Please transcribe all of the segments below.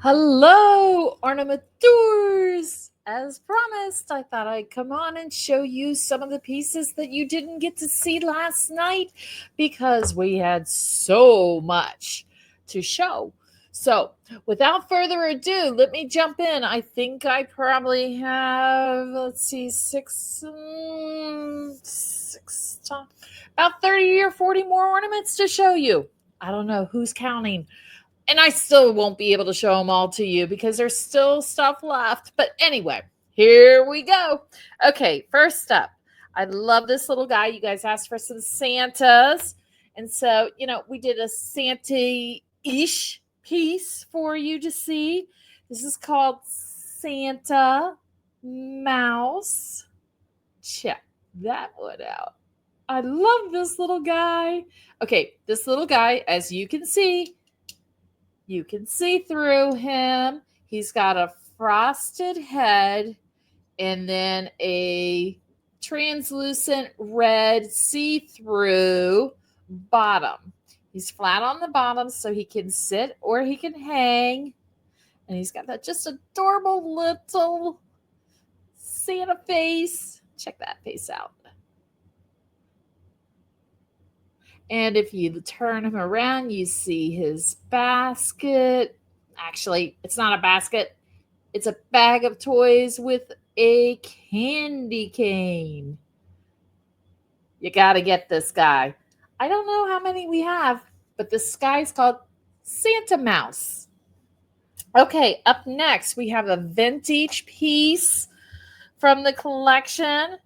Hello, ornamenteurs! As promised, I thought I'd come on and show you some of the pieces that you didn't get to see last night because we had so much to show. So, without further ado, let me jump in. I think I probably have, let's see, about 30 or 40 more ornaments to show you. I don't know who's counting, and I still won't be able to show them all to you because there's still stuff left. But anyway, here we go. Okay, first up, I love this little guy. You guys asked for some Santas. And so, we did a Santa ish piece for you to see. This is called Santa Mouse. Check that one out. I love this little guy. Okay, this little guy, as you can see through him. He's got a frosted head and then a translucent red see-through bottom. He's flat on the bottom so he can sit or he can hang. And he's got that just adorable little Santa face. Check that face out. And if you turn him around, you see his basket. Actually, it's not a basket. It's a bag of toys with a candy cane. You got to get this guy. I don't know how many we have, but this guy's called Santa Mouse. Okay, up next, we have a vintage piece from the collection.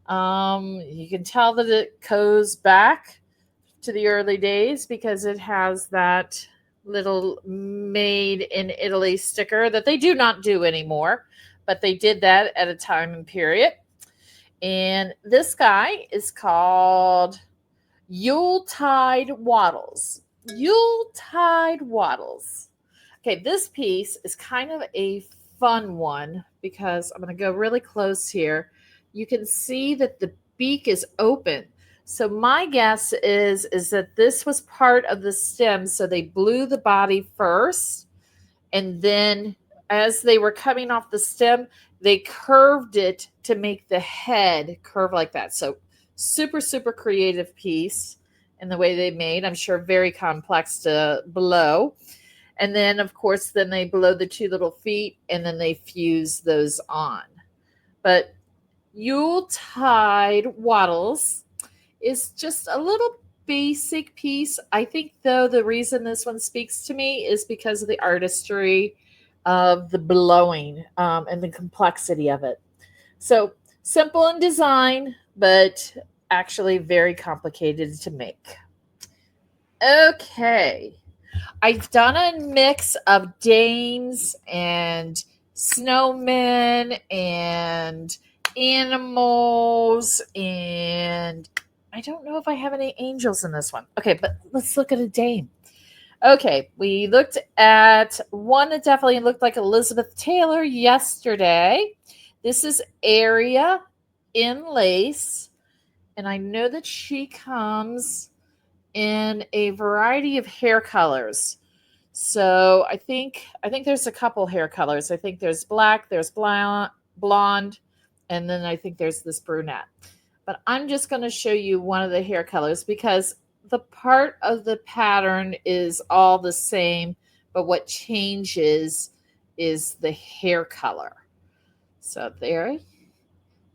You can tell that it goes back to the early days because it has that little made in Italy sticker that they do not do anymore, but they did that at a time and period. And this guy is called Yuletide Waddles. Yuletide Waddles. Okay, this piece is kind of a fun one because I'm going to go really close here. You can see that the beak is open. So my guess is that this was part of the stem. So they blew the body first, and then as they were coming off the stem, they curved it to make the head curve like that. So super, super creative piece in the way they made. I'm sure very complex to blow. And then, of course, then they blow the two little feet, and then they fuse those on. But Yuletide Waddles is just a little basic piece. I think, though, the reason this one speaks to me is because of the artistry of the blowing and the complexity of it. So simple in design, but actually very complicated to make. Okay. I've done a mix of dames and snowmen and animals, and I don't know if I have any angels in this one. Okay, but let's look at a dame. Okay, we looked at one that definitely looked like Elizabeth Taylor yesterday. This is Aria in lace, and I know that she comes in a variety of hair colors. So I think there's a couple hair colors. I think there's black, there's blonde, and then I think there's this brunette. But I'm just going to show you one of the hair colors because the part of the pattern is all the same, but what changes is the hair color. So there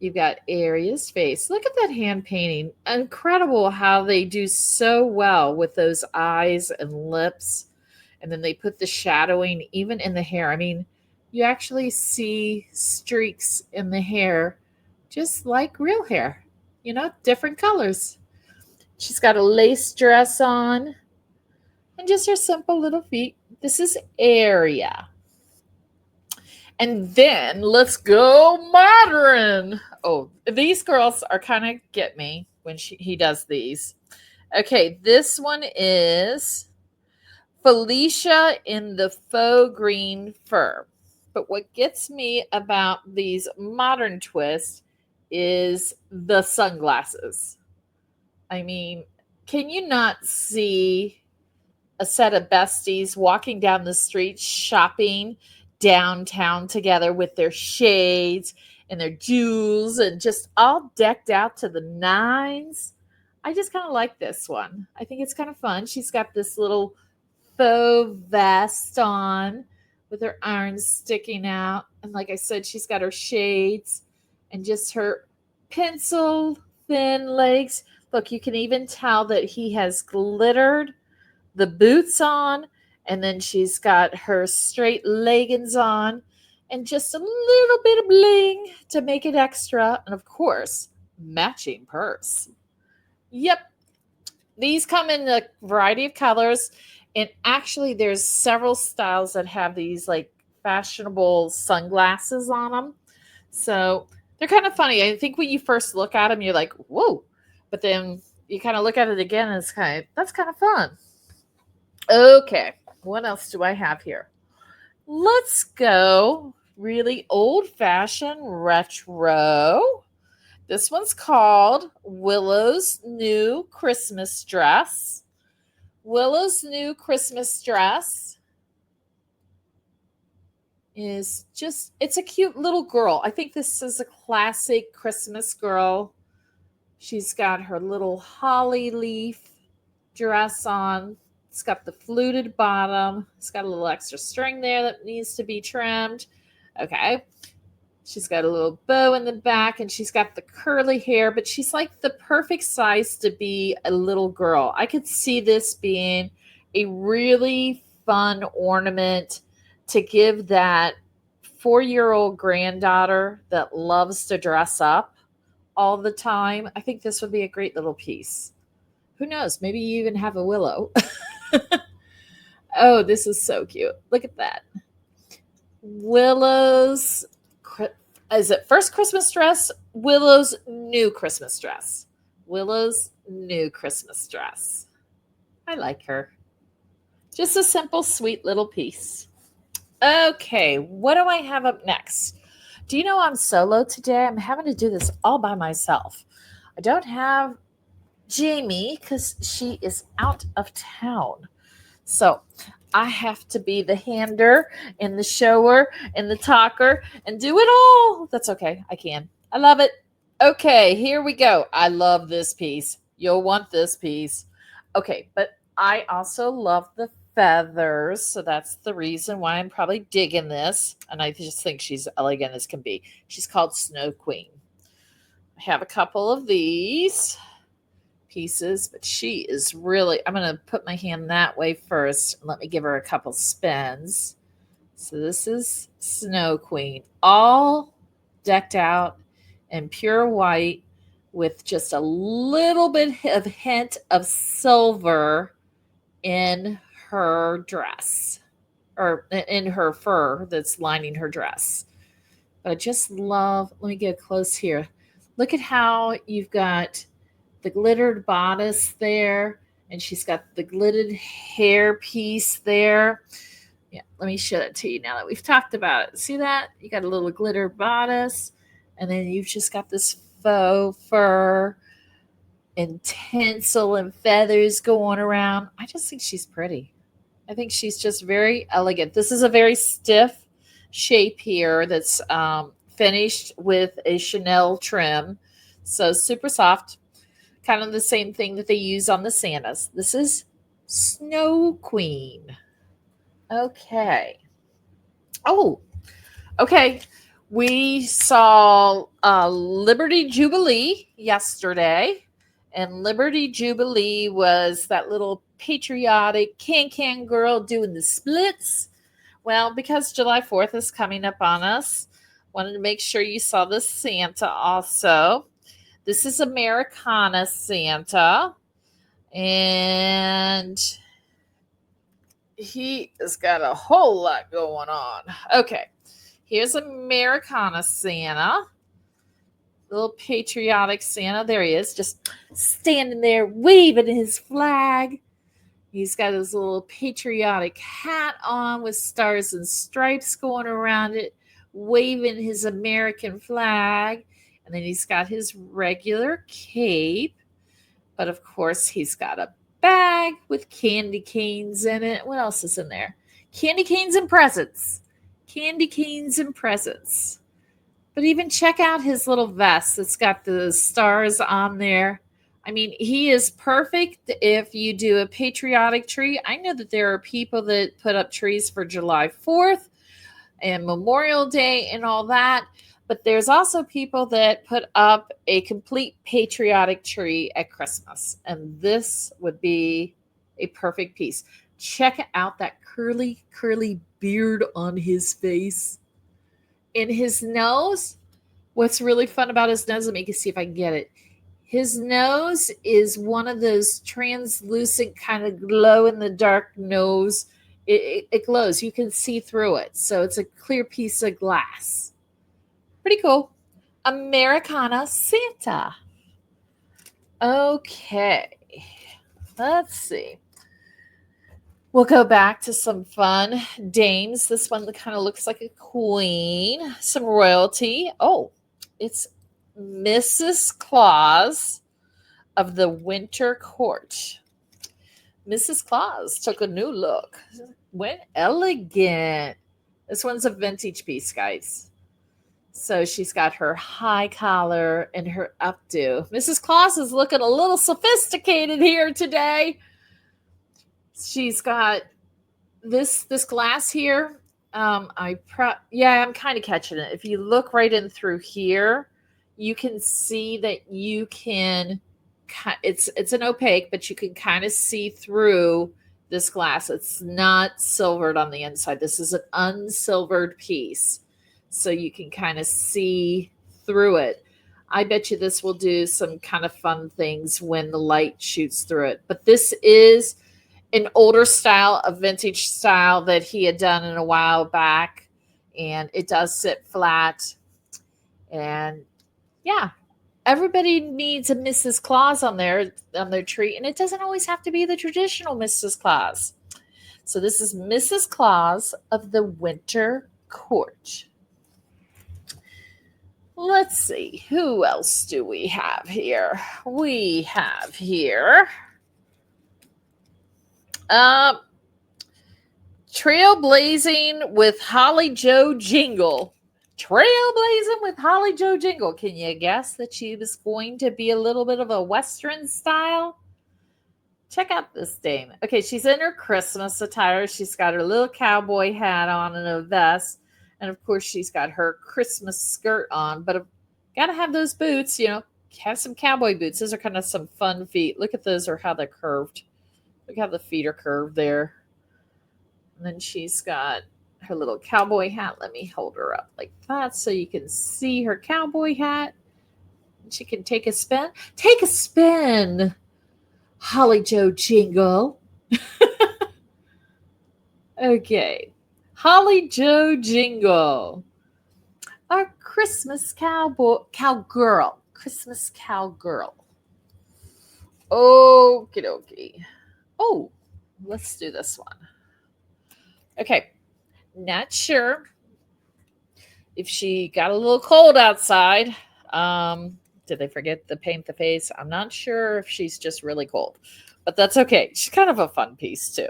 you've got Aria's face. Look at that hand painting. Incredible how they do so well with those eyes and lips. And then they put the shadowing even in the hair. I mean, you actually see streaks in the hair just like real hair, different colors. She's got a lace dress on and just her simple little feet. This is Aria. And then let's go modern. Oh, these girls are kind of get me when he does these. Okay, this one is Felicia in the faux green fur. But what gets me about these modern twists is the sunglasses. I mean, can you not see a set of besties walking down the street shopping downtown together with their shades and their jewels and just all decked out to the nines. I just kind of like this one. I think it's kind of fun. She's got this little faux vest on with her arms sticking out. And like I said, she's got her shades and just her pencil thin legs. Look, you can even tell that he has glittered the boots on, and then she's got her straight leggings on, and just a little bit of bling to make it extra. And of course, matching purse. Yep, these come in a variety of colors. And actually, there's several styles that have these like fashionable sunglasses on them. So they're kind of funny. I think when you first look at them, you're like, whoa. But then you kind of look at it again and it's that's kind of fun. Okay, what else do I have here? Let's go really old-fashioned retro. This one's called Willow's New Christmas Dress. Willow's New Christmas Dress is just, it's a cute little girl. I think this is a classic Christmas girl. She's got her little holly leaf dress on. It's got the fluted bottom. It's got a little extra string there that needs to be trimmed. Okay. She's got a little bow in the back and she's got the curly hair, but she's like the perfect size to be a little girl. I could see this being a really fun ornament to give that 4-year-old granddaughter that loves to dress up all the time. I think this would be a great little piece. Who knows? Maybe you even have a willow. Oh, this is so cute. Look at that. Willow's, is it first Christmas dress? Willow's new Christmas dress. Willow's new Christmas dress. I like her. Just a simple, sweet little piece. Okay, what do I have up next? Do you know I'm solo today? I'm having to do this all by myself. I don't have Jamie because she is out of town. So I have to be the hander and the shower and the talker and do it all. That's okay. I can. I love it. Okay, here we go. I love this piece. You'll want this piece. Okay, but I also love the feathers. So that's the reason why I'm probably digging this. And I just think she's elegant as can be. She's called Snow Queen. I have a couple of these pieces, but she is really, I'm going to put my hand that way first. Let me give her a couple spins. So this is Snow Queen, all decked out in pure white with just a little bit of hint of silver in her dress or in her fur that's lining her dress. But I just love, let me get close here. Look at how you've got the glittered bodice there, and she's got the glittered hair piece there. Yeah, let me show it to you now that we've talked about it. See that? You got a little glitter bodice, and then you've just got this faux fur and tinsel and feathers going around. I just think she's pretty. I think she's just very elegant. This is a very stiff shape here that's finished with a Chanel trim. So super soft. Kind of the same thing that they use on the Santas. This is Snow Queen. Okay. Oh, okay. We saw Liberty Jubilee yesterday. And Liberty Jubilee was that little patriotic can girl doing the splits. Well, because July 4th is coming up on us, wanted to make sure you saw the Santa also. This is Americana Santa, and he has got a whole lot going on. Okay, here's Americana Santa, little patriotic Santa. There he is, just standing there waving his flag. He's got his little patriotic hat on with stars and stripes going around it, waving his American flag. And then he's got his regular cape. But of course, he's got a bag with candy canes in it. What else is in there? Candy canes and presents. Candy canes and presents. But even check out his little vest that's got the stars on there. I mean, he is perfect if you do a patriotic tree. I know that there are people that put up trees for July 4th and Memorial Day and all that. But there's also people that put up a complete patriotic tree at Christmas. And this would be a perfect piece. Check out that curly, curly beard on his face. In his nose, what's really fun about his nose, let me see if I can get it. His nose is one of those translucent kind of glow in the dark nose. It glows. You can see through it. So it's a clear piece of glass. Pretty cool. Americana Santa. Okay. Let's see. We'll go back to some fun dames. This one kind of looks like a queen. Some royalty. Oh, it's Mrs. Claus of the Winter Court. Mrs. Claus took a new look. Went elegant. This one's a vintage piece, guys. So she's got her high collar and her updo. Mrs. Claus is looking a little sophisticated here today. She's got this glass here. I'm kind of catching it. If you look right in through here, you can see that you can. It's an opaque, but you can kind of see through this glass. It's not silvered on the inside. This is an unsilvered piece, so you can kind of see through it. I bet you this will do some kind of fun things when the light shoots through it. But this is an older style, a vintage style that he had done in a while back, and it does sit flat. And yeah, everybody needs a Mrs. Claus on their tree, and it doesn't always have to be the traditional Mrs. Claus. So this is Mrs. Claus of the Winter Court. Let's see, who else do we have here? We have here Trailblazing with Holly Joe Jingle. Trailblazing with Holly Joe Jingle. Can you guess that she was going to be a little bit of a Western style? Check out this dame. Okay, she's in her Christmas attire. She's got her little cowboy hat on and a vest. And of course, she's got her Christmas skirt on. But I've got to have those boots, have some cowboy boots. Those are kind of some fun feet. Look at those, or how they're curved. Look how the feet are curved there. And then she's got her little cowboy hat. Let me hold her up like that so you can see her cowboy hat. She can take a spin. Take a spin, Holly Joe Jingle. Okay. Holly Joe Jingle. Our Christmas cowgirl. Christmas cowgirl. Okie dokie. Oh, let's do this one. Okay. Not sure if she got a little cold outside. Did they forget to paint the face? I'm not sure if she's just really cold, but that's okay. She's kind of a fun piece too.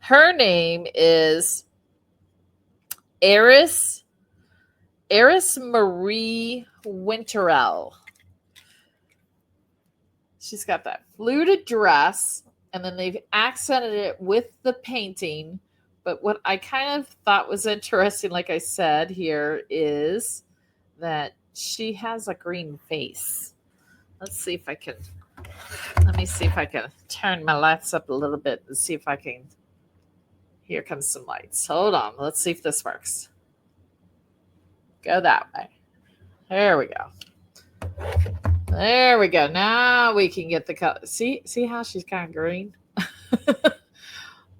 Her name is Eris Marie Winterell. She's got that fluted dress, and then they've accented it with the painting. But what I kind of thought was interesting, like I said here, is that she has a green face. Let me see if I can turn my lights up a little bit and see if I can. Here comes some lights. Hold on. Let's see if this works. Go that way. There we go. There we go. Now we can get the color. See how she's kind of green?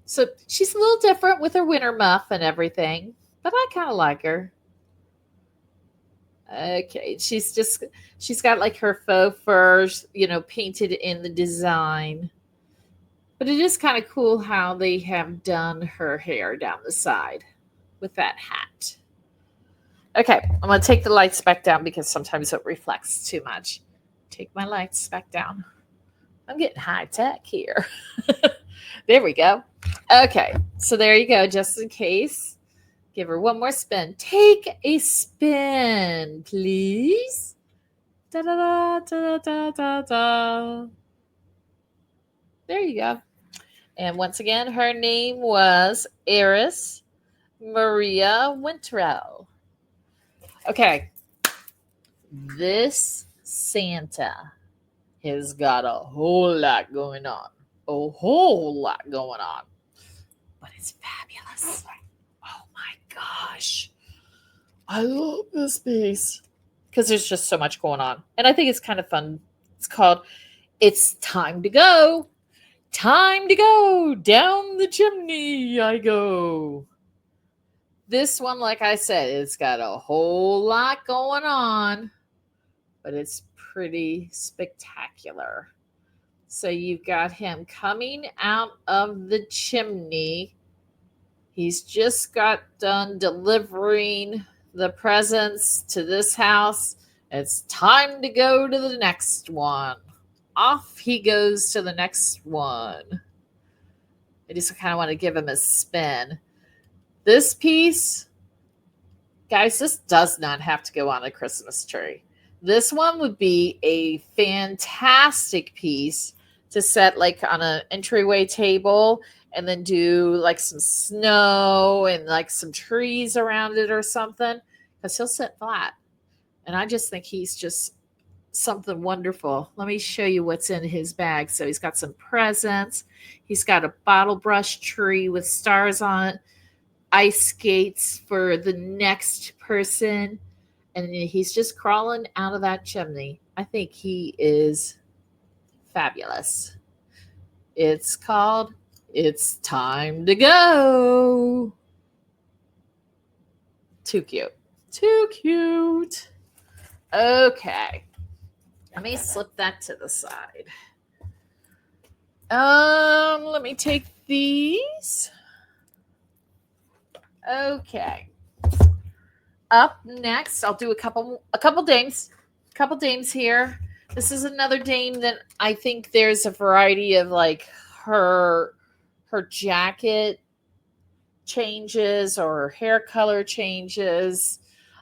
So she's a little different with her winter muff and everything, but I kind of like her. Okay, she's got like her faux fur, painted in the design. But it is kind of cool how they have done her hair down the side with that hat. Okay, I'm going to take the lights back down because sometimes it reflects too much. Take my lights back down. I'm getting high tech here. There we go. Okay, so there you go, just in case. Give her one more spin. Take a spin, please. Da da da da da da da. There you go. And once again, her name was Eris Maria Winterell. Okay, this Santa has got a whole lot going on. A whole lot going on. But it's fabulous. Oh my gosh. I love this piece. Because there's just so much going on. And I think it's kind of fun. It's called It's Time to Go. Time to go. Down the chimney I go. This one, like I said, it's got a whole lot going on. But it's pretty spectacular. So you've got him coming out of the chimney. He's just got done delivering the presents to this house. It's time to go to the next one. Off he goes to the next one. I just kind of want to give him a spin. This piece, guys, this does not have to go on a Christmas tree. This one would be a fantastic piece to set like on an entryway table and then do like some snow and like some trees around it or something, because he'll sit flat. And I just think he's just something wonderful. Let me show you what's in his bag. So he's got some presents. He's got a bottle brush tree with stars on it, ice skates for the next person. And he's just crawling out of that chimney. I think he is fabulous. It's called It's Time to Go. Too cute. Too cute. Okay. Let me slip that to the side. Let me take these. Okay. Up next, I'll do a couple dames. Couple dames here. This is another dame that I think there's a variety of like her jacket changes or her hair color changes.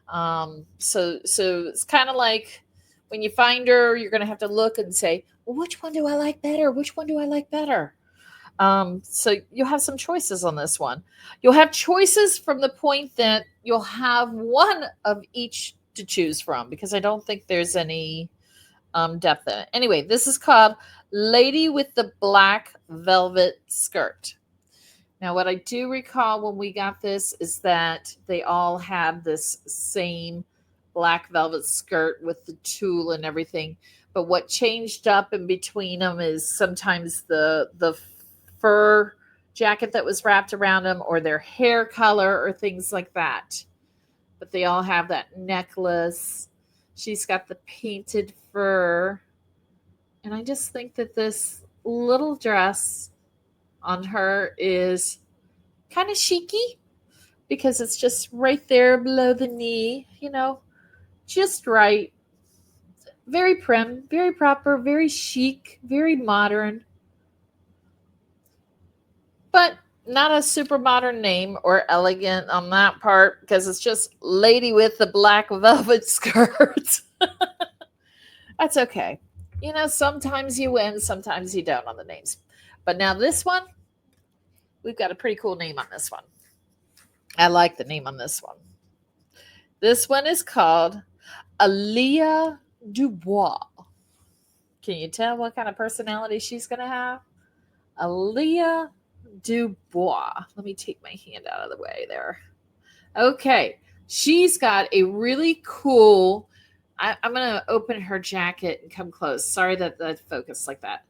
So it's kind of like when you find her, you're going to have to look and say, well, which one do I like better? Which one do I like better? So you'll have some choices on this one. You'll have choices from the point that you'll have one of each to choose from, because I don't think there's any depth in it. Anyway, this is called Lady with the Black Velvet Skirt. Now, what I do recall when we got this is that they all have this same black velvet skirt with the tulle and everything. But what changed up in between them is sometimes the fur jacket that was wrapped around them, or their hair color, or things like that. But they all have that necklace. She's got the painted fur. And I just think that this little dress on her is kind of chicy, because it's just right there below the knee, just right. Very prim, very proper, very chic, very modern. But not a super modern name or elegant on that part, because it's just Lady with the Black Velvet Skirt. That's okay. Sometimes you win, sometimes you don't on the names. But now this one, we've got a pretty cool name on this one. I like the name on this one. This one is called Aaliyah Dubois. Can you tell what kind of personality she's going to have? Aaliyah Dubois. Let me take my hand out of the way there. Okay. She's got a really cool... I'm going to open her jacket and come close. Sorry that focused like that.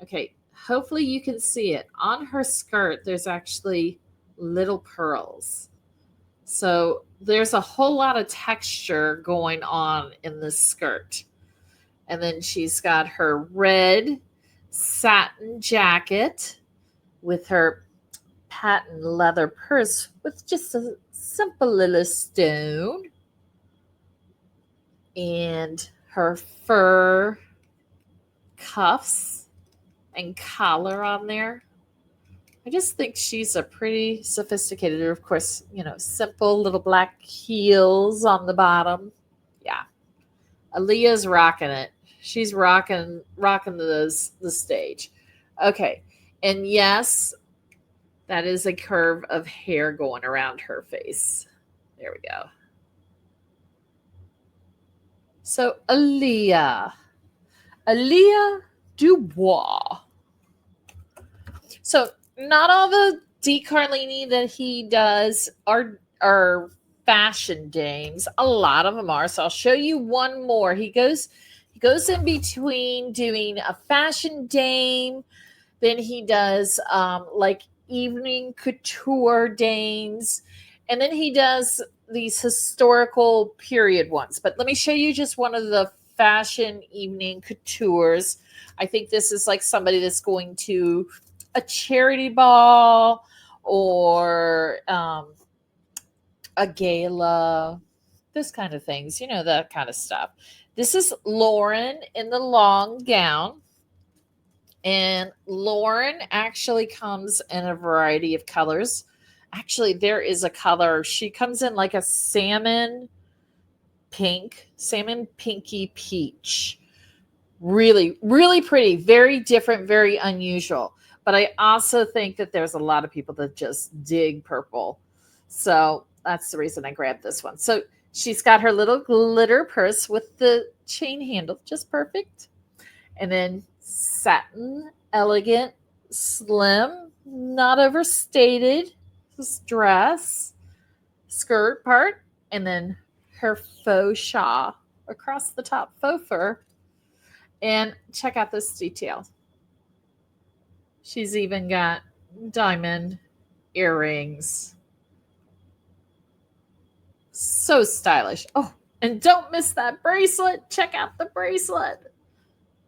Okay. Hopefully you can see it. On her skirt, there's actually little pearls. So there's a whole lot of texture going on in this skirt. And then she's got her red satin jacket with her patent leather purse with just a simple little stone. And her fur cuffs. and collar on there. I just think she's a pretty sophisticated, of course, simple little black heels on the bottom. Yeah. Aaliyah's rocking it. She's rocking the stage. Okay. And yes, that is a curve of hair going around her face. There we go. So Aaliyah Dubois. So not all the Carlini that he does are fashion dames. A lot of them are. So I'll show you one more. He goes in between doing a fashion dame, then he does like evening couture dames, and then he does these historical period ones. But let me show you just one of the fashion evening coutures. I think this is like somebody that's going to a charity ball or a gala, this kind of things, that kind of stuff. This is Lauren in the long gown. And Lauren actually comes in a variety of colors. Actually, there is a color. She comes in like a salmon pinky peach. Really, really pretty. Very different, very unusual. But I also think that there's a lot of people that just dig purple. So that's the reason I grabbed this one. So she's got her little glitter purse with the chain handle, just perfect. And then satin, elegant, slim, not overstated. This dress, skirt part, and then her faux shawl across the top, faux fur. And check out this detail. She's even got diamond earrings. So stylish. Oh, and don't miss that bracelet. Check out the bracelet.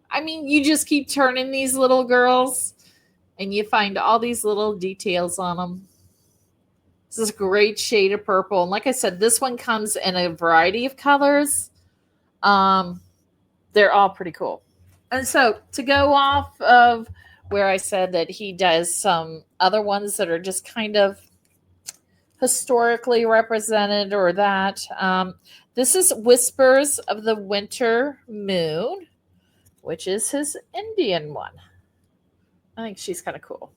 I mean, you just keep turning these little girls and you find all these little details on them. This is a great shade of purple. And like I said, this one comes in a variety of colors. They're all pretty cool. And so to go off of where I said that he does some other ones that are just kind of historically represented or that. This is Whispers of the Winter Moon, which is his Indian one. I think she's kind of cool.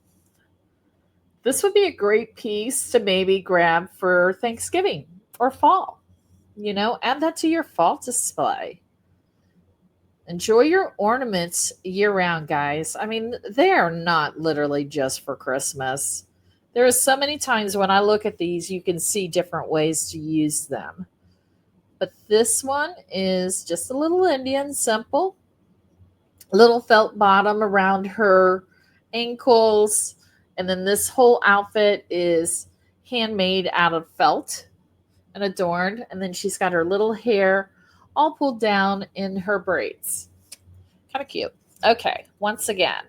This would be a great piece to maybe grab for Thanksgiving or fall. Add that to your fall display. Enjoy your ornaments year-round, guys. I mean, they are not literally just for Christmas. There are so many times when I look at these, you can see different ways to use them. But this one is just a little Indian, simple. Little felt bottom around her ankles. And then this whole outfit is handmade out of felt and adorned. And then she's got her little hair all pulled down in her braids. Kind of cute. Okay, once again,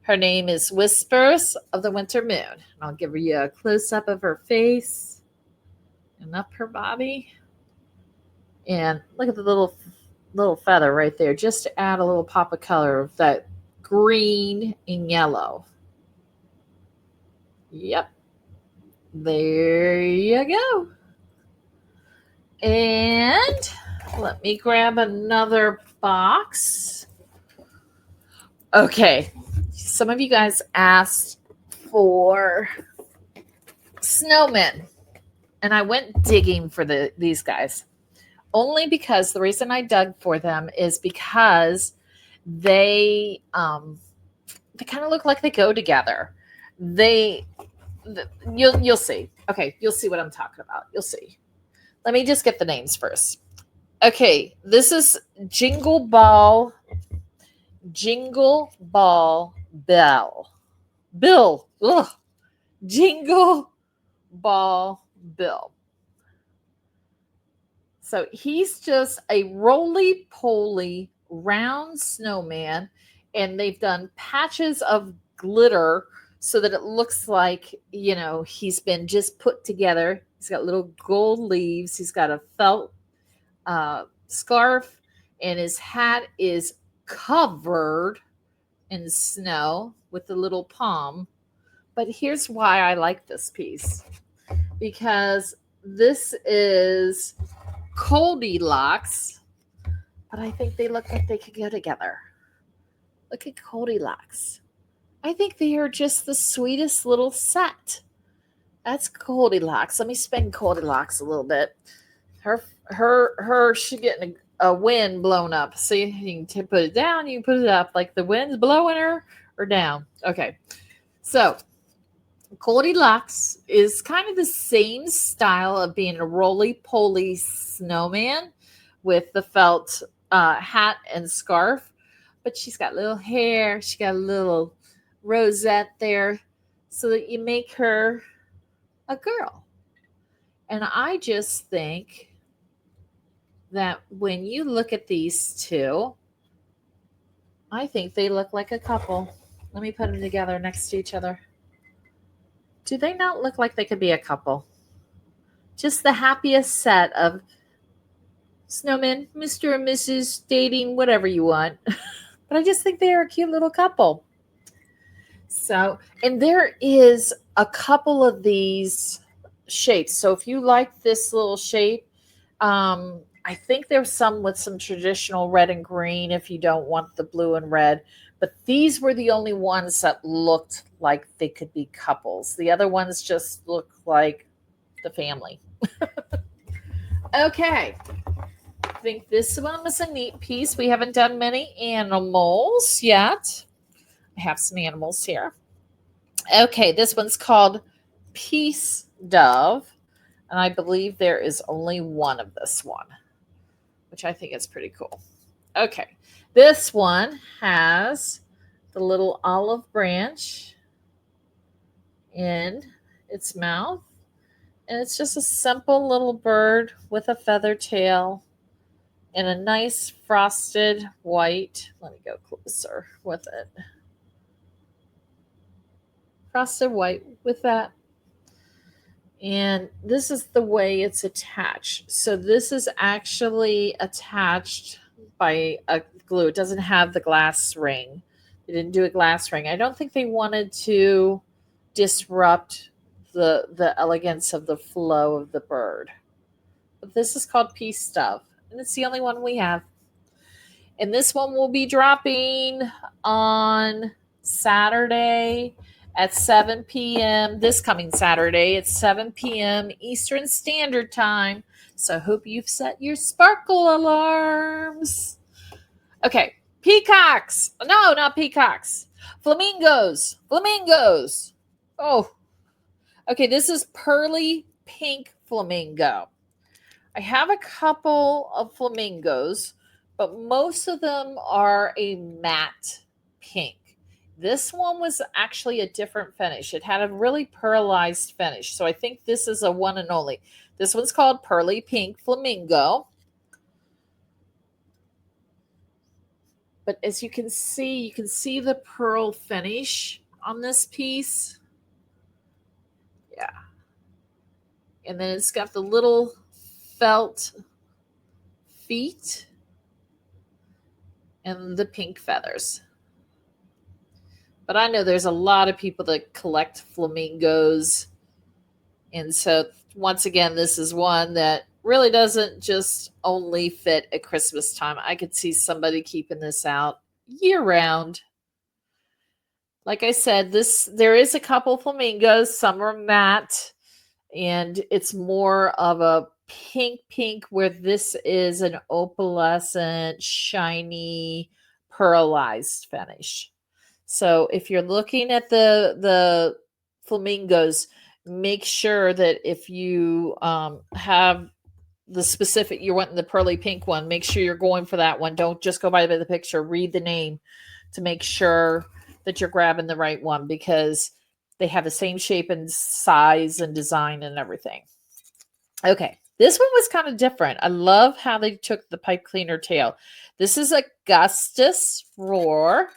her name is Whispers of the Winter Moon. And I'll give you a close-up of her face and up her body. And look at the little feather right there, just to add a little pop of color of that green and yellow. Yep. There you go. And let me grab another box. Okay. Some of you guys asked for snowmen. And I went digging for these guys. Only because the reason I dug for them is because they kind of look like they go together. You'll see. Okay, you'll see what I'm talking about. You'll see. Let me just get the names first. Okay, this is Jingle Ball Bell. Bill. Ugh. Jingle Ball Bill. So he's just a roly-poly round snowman, and they've done patches of glitter so that it looks like, he's been just put together. He's got little gold leaves. He's got a felt scarf, and his hat is covered in snow with the little palm. But here's why I like this piece, because this is Goldilocks, but I think they look like they could go together. Look at Goldilocks. I think they are just the sweetest little set. That's Goldilocks. Let me spin Goldilocks a little bit. She's getting a wind blown up. See, you can put it down, you can put it up, like the wind's blowing her or down. Okay, so Goldilocks is kind of the same style of being a roly-poly snowman with the felt hat and scarf, but she's got little hair. She got a little rosette there so that you make her a girl. And I just think that when you look at these two, I think they look like a couple. Let me put them together next to each other. Do they not look like they could be a couple? Just the happiest set of snowmen, Mr. and Mrs. dating, whatever you want. But I just think they are a cute little couple. So, and there is a couple of these shapes. So if you like this little shape, I think there's some with some traditional red and green if you don't want the blue and red. But these were the only ones that looked like they could be couples. The other ones just look like the family. Okay. I think this one was a neat piece. We haven't done many animals yet. I have some animals here. Okay, this one's called Peace Dove. And I believe there is only one of this one, which I think is pretty cool. Okay, this one has the little olive branch in its mouth. And it's just a simple little bird with a feather tail and a nice frosted white. Let me go closer with it. Frosted white with that. And this is the way it's attached. So this is actually attached by a glue. It doesn't have the glass ring. They didn't do a glass ring. I don't think they wanted to disrupt the elegance of the flow of the bird. But this is called Peace Dove, and it's the only one we have. And this one will be dropping on Saturday at 7 p.m. This coming Saturday at 7 p.m. Eastern Standard Time. So I hope you've set your sparkle alarms. Okay, peacocks. No, not peacocks. Flamingos. Flamingos. Oh, okay, this is pearly pink flamingo. I have a couple of flamingos, but most of them are a matte pink. This one was actually a different finish. It had a really pearlized finish. So I think this is a one and only. This one's called Pearly Pink Flamingo. But as you can see the pearl finish on this piece. Yeah. And then it's got the little felt feet and the pink feathers. But I know there's a lot of people that collect flamingos. And so, once again, this is one that really doesn't just only fit at Christmas time. I could see somebody keeping this out year round. Like I said, there is a couple flamingos. Some are matte, and it's more of a pink, where this is an opalescent, shiny, pearlized finish. So if you're looking at the flamingos, make sure that if you have the specific, you're wanting the pearly pink one, make sure you're going for that one. Don't just go by the picture. Read the name to make sure that you're grabbing the right one, because they have the same shape and size and design and everything. Okay, this one was kind of different. I love how they took the pipe cleaner tail. This is Augustus Roar.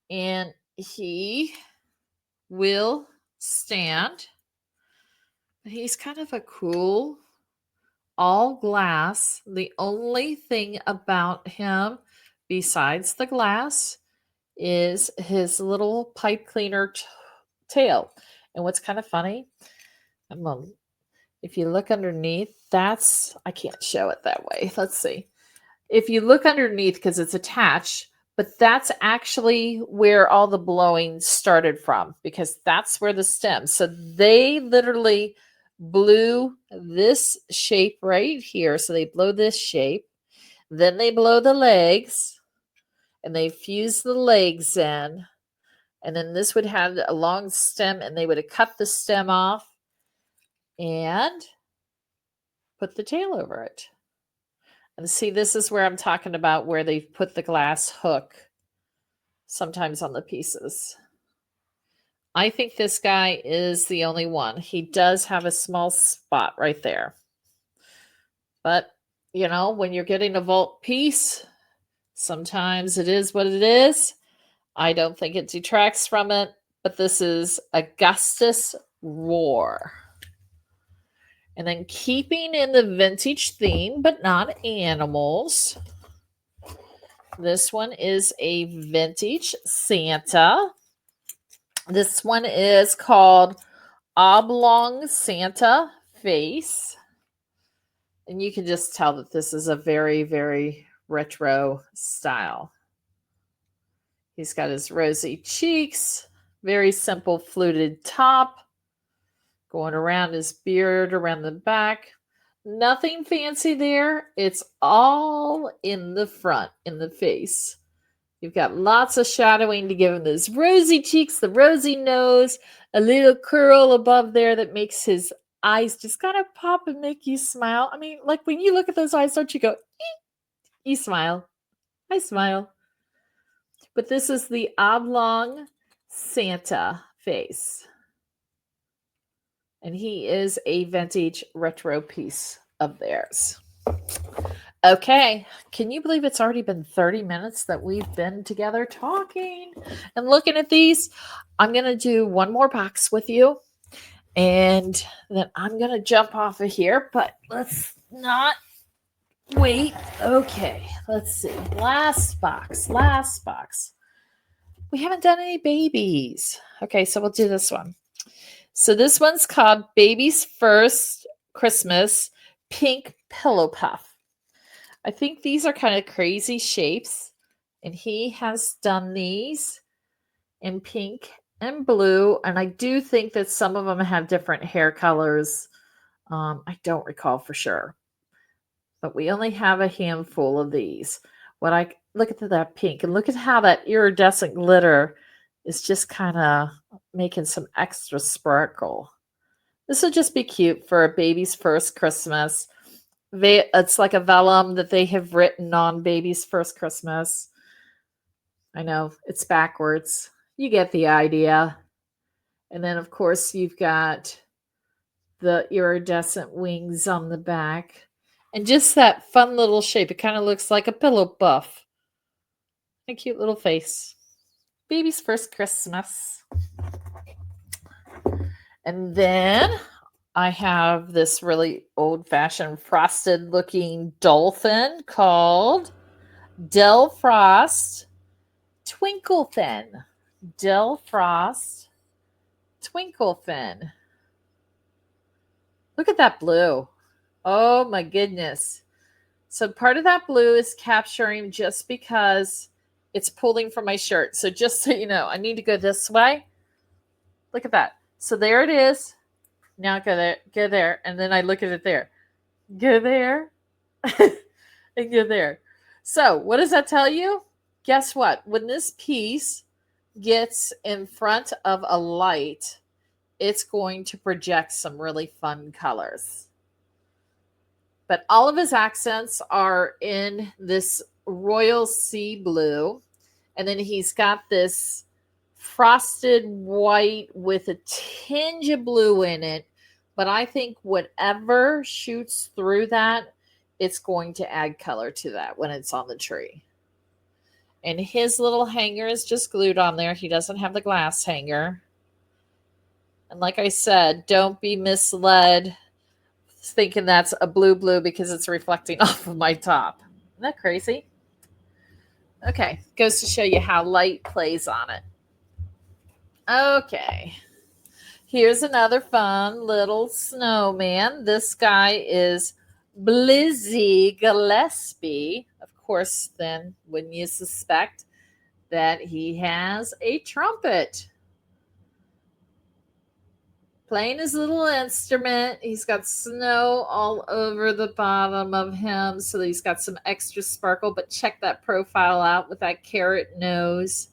And he will stand. He's kind of a cool, all glass. The only thing about him, besides the glass, is his little pipe cleaner tail. And what's kind of funny, if you look underneath, I can't show it that way. Let's see. If you look underneath, because it's attached, but that's actually where all the blowing started from, because that's where the stem. So they literally blew this shape right here. So they blow this shape. Then they blow the legs and they fuse the legs in. And then this would have a long stem and they would have cut the stem off and put the tail over it. And see, this is where I'm talking about where they put the glass hook sometimes on the pieces. I think this guy is the only one. He does have a small spot right there. But, you know, when you're getting a vault piece, sometimes it is what it is. I don't think it detracts from it, but this is Augustus Roar. And then keeping in the vintage theme, but not animals. This one is a vintage Santa. This one is called Oblong Santa Face. And you can just tell that this is a very, very retro style. He's got his rosy cheeks, very simple fluted top, going around his beard, around the back. Nothing fancy there. It's all in the front, in the face. You've got lots of shadowing to give him those rosy cheeks, the rosy nose, a little curl above there that makes his eyes just kind of pop and make you smile. I mean, like when you look at those eyes, don't you go, you smile. I smile. But this is the Oblong Santa face. And he is a vintage retro piece of theirs. Okay, can you believe it's already been 30 minutes that we've been together talking and looking at these? I'm going to do one more box with you, and then I'm going to jump off of here, but let's not wait. Okay, let's see. Last box. We haven't done any babies. Okay, so we'll do this one. So this one's called Baby's First Christmas Pink Pillow Puff. I think these are kind of crazy shapes, and he has done these in pink and blue, and I do think that some of them have different hair colors. I don't recall for sure, but we only have a handful of these. Look at that pink, and look at how that iridescent glitter is just kind of making some extra sparkle. This would just be cute for a baby's first Christmas. It's like a vellum that they have written on Baby's First Christmas. I know, it's backwards. You get the idea. And then, of course, you've got the iridescent wings on the back. And just that fun little shape. It kind of looks like a pillow puff. A cute little face. Baby's First Christmas. And then I have this really old-fashioned frosted looking dolphin called Del Frost Twinkle Fin. Del Frost Twinkle Fin. Look at that blue. Oh my goodness. So part of that blue is capturing just because it's pulling from my shirt. So just so you know, I need to go this way. Look at that. So there it is. Now go there, and then I look at it there. Go there, and go there. So what does that tell you? Guess what? When this piece gets in front of a light, it's going to project some really fun colors. But all of his accents are in this royal sea blue, and then he's got this frosted white with a tinge of blue in it. But I think whatever shoots through that, it's going to add color to that when it's on the tree. And his little hanger is just glued on there. He doesn't have the glass hanger. And like I said, don't be misled thinking that's a blue because it's reflecting off of my top. Isn't that crazy? Okay, goes to show you how light plays on it. Okay, here's another fun little snowman. This guy is Blizzy Gillespie. Of course, then wouldn't you suspect that he has a trumpet? Playing his little instrument. He's got snow all over the bottom of him, so he's got some extra sparkle. But check that profile out with that carrot nose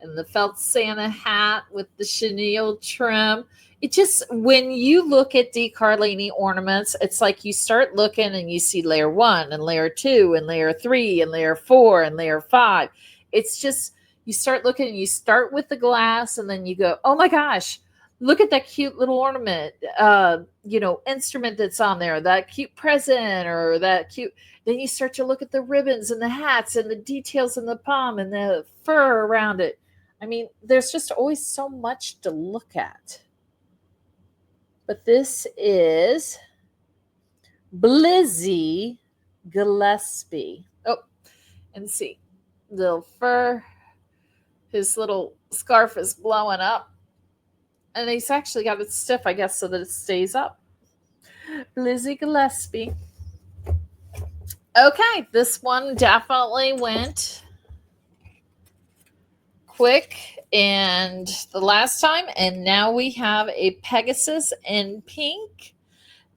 and the felt Santa hat with the chenille trim. It just, when you look at the Carlini ornaments, it's like you start looking and you see layer 1 and layer 2 and layer 3 and layer 4 and layer 5. It's just, you start looking and you start with the glass and then you go, oh my gosh, look at that cute little ornament, instrument that's on there, that cute present or that cute. Then you start to look at the ribbons and the hats and the details in the palm and the fur around it. I mean, there's just always so much to look at. But this is Blizzy Gillespie. Oh, and see, little fur. His little scarf is blowing up. And he's actually got it stiff, I guess, so that it stays up. Blizzy Gillespie. Okay, this one definitely went quick and the last time, and now we have a Pegasus in pink.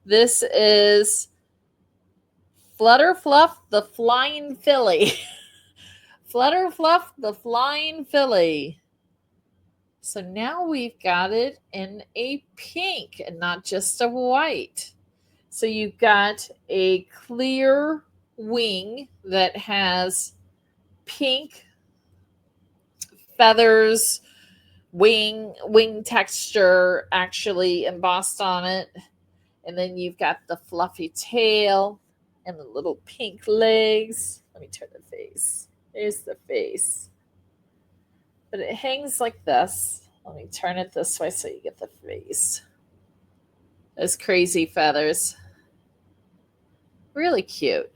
This is Flutter Fluff the Flying Filly. Flutter Fluff the Flying Filly. So now we've got it in a pink and not just a white. So you've got a clear wing that has pink feathers, wing texture actually embossed on it. And then you've got the fluffy tail and the little pink legs. Let me turn the face. There's the face. But it hangs like this. Let me turn it this way so you get the face. Those crazy feathers. Really cute.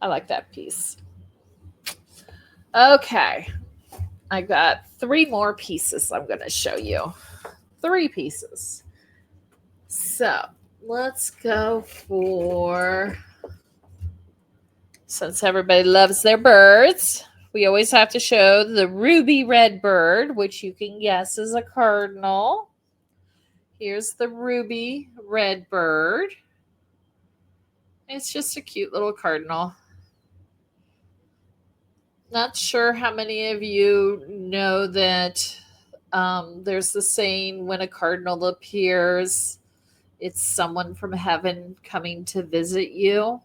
I like that piece. Okay. I got 3 more pieces I'm going to show you. 3 pieces. So let's go for, since everybody loves their birds, we always have to show the ruby red bird, which you can guess is a cardinal. Here's the ruby red bird. It's just a cute little cardinal. Not sure how many of you know that there's the saying, when a cardinal appears, it's someone from heaven coming to visit you.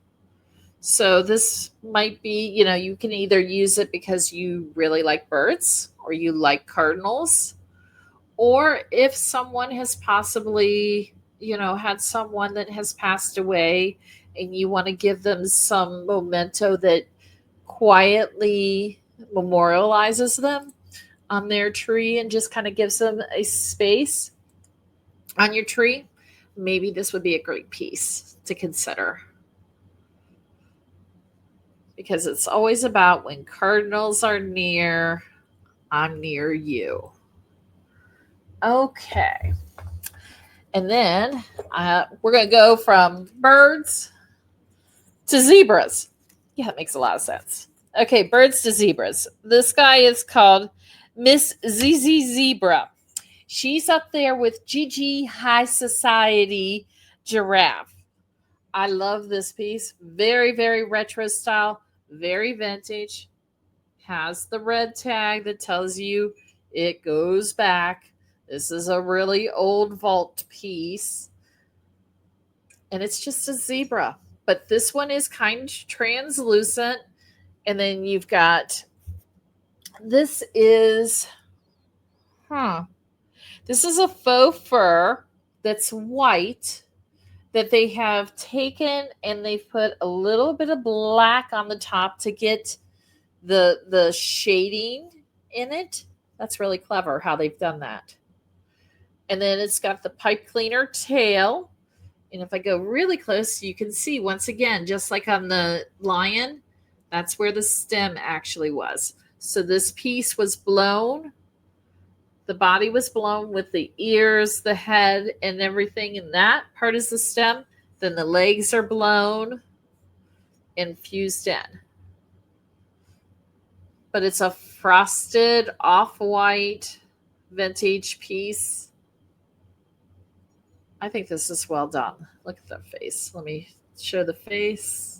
So this might be, you can either use it because you really like birds or you like cardinals, or if someone has possibly, had someone that has passed away and you want to give them some memento that quietly memorializes them on their tree and just kind of gives them a space on your tree, maybe this would be a great piece to consider. Because it's always about when cardinals are near, I'm near you. Okay. And then we're going to go from birds to zebras. Yeah, that makes a lot of sense. Okay, birds to zebras. This guy is called Miss ZZ Zebra. She's up there with Gigi High Society Giraffe. I love this piece. Very, very retro style. Very vintage. Has the red tag that tells you it goes back. This is a really old vault piece. And it's just a zebra. But this one is kind of translucent. And then you've got, this is a faux fur that's white that they have taken and they've put a little bit of black on the top to get the shading in it. That's really clever how they've done that. And then it's got the pipe cleaner tail. And if I go really close, you can see once again, just like on the lion, That's where the stem actually was. So this piece was blown. The body was blown with the ears, the head, and everything. And that part is the stem. Then the legs are blown and fused in. But it's a frosted off-white vintage piece. I think this is well done. Look at the face. Let me show the face.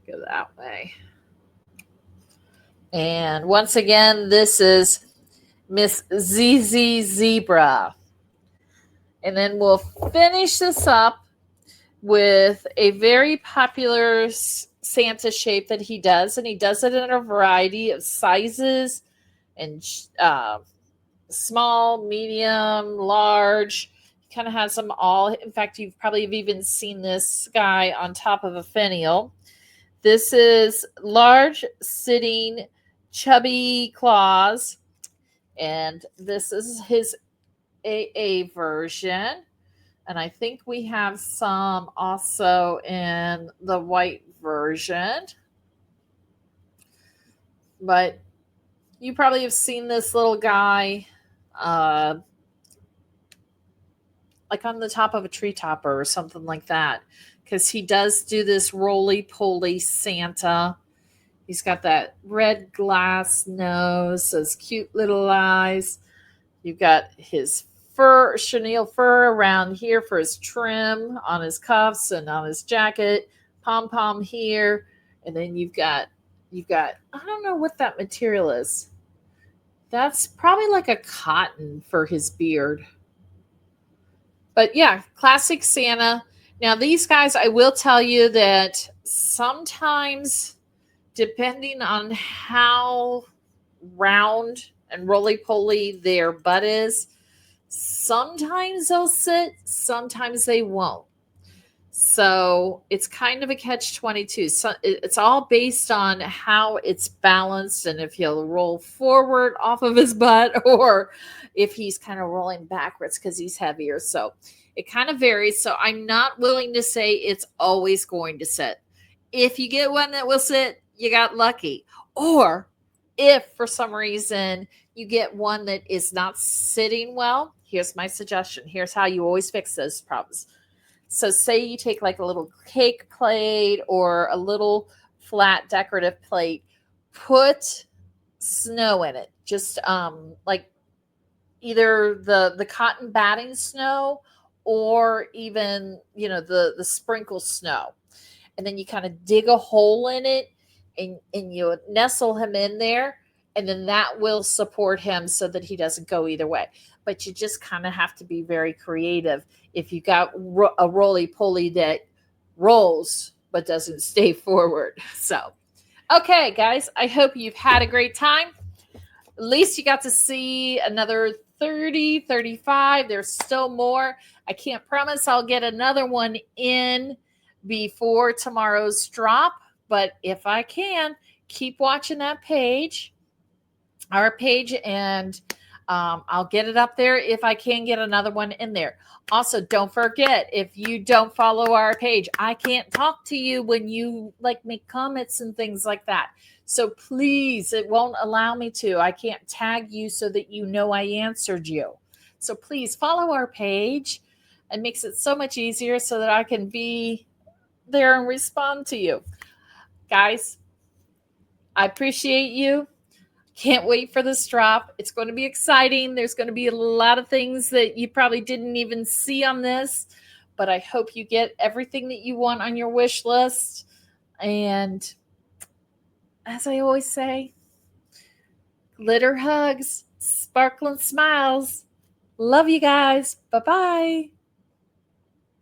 Go that way. And once again, this is Miss ZZ Zebra. And then we'll finish this up with a very popular Santa shape that he does. And he does it in a variety of sizes and small, medium, large. He kind of has them all. In fact, you've probably even seen this guy on top of a finial. This is large, sitting, chubby claws. And this is his AA version. And I think we have some also in the white version. But you probably have seen this little guy like on the top of a tree topper or something like that. Because he does do this roly-poly Santa. He's got that red glass nose, those cute little eyes. You've got his fur, chenille fur around here for his trim on his cuffs and on his jacket, pom-pom here. And then you've got, I don't know what that material is. That's probably like a cotton for his beard. But yeah, classic Santa. Now these guys, I will tell you that sometimes, depending on how round and roly-poly their butt is, sometimes they'll sit, sometimes they won't. So it's kind of a catch-22. So it's all based on how it's balanced and if he'll roll forward off of his butt or if he's kind of rolling backwards because he's heavier. So it kind of varies. So I'm not willing to say it's always going to sit. If you get one that will sit, you got lucky. Or if for some reason you get one that is not sitting well, here's my suggestion. Here's how you always fix those problems. So say you take like a little cake plate or a little flat decorative plate, put snow in it. Just like either the cotton batting snow or even, the sprinkle snow. And then you kind of dig a hole in it and you nestle him in there. And then that will support him so that he doesn't go either way. But you just kind of have to be very creative if you got a roly-poly that rolls but doesn't stay forward. So, okay, guys, I hope you've had a great time. At least you got to see another 30, 35. There's still more. I can't promise I'll get another one in before tomorrow's drop. But if I can, keep watching that page, our page, and I'll get it up there if I can get another one in there. Also, don't forget, if you don't follow our page, I can't talk to you when you make comments and things like that. So please, it won't allow me to. I can't tag you so that you know I answered you. So please follow our page. It makes it so much easier so that I can be there and respond to you. Guys, I appreciate you. Can't wait for this drop. It's going to be exciting. There's going to be a lot of things that you probably didn't even see on this, but I hope you get everything that you want on your wish list. And as I always say, glitter hugs, sparkling smiles. Love you guys. Bye-bye.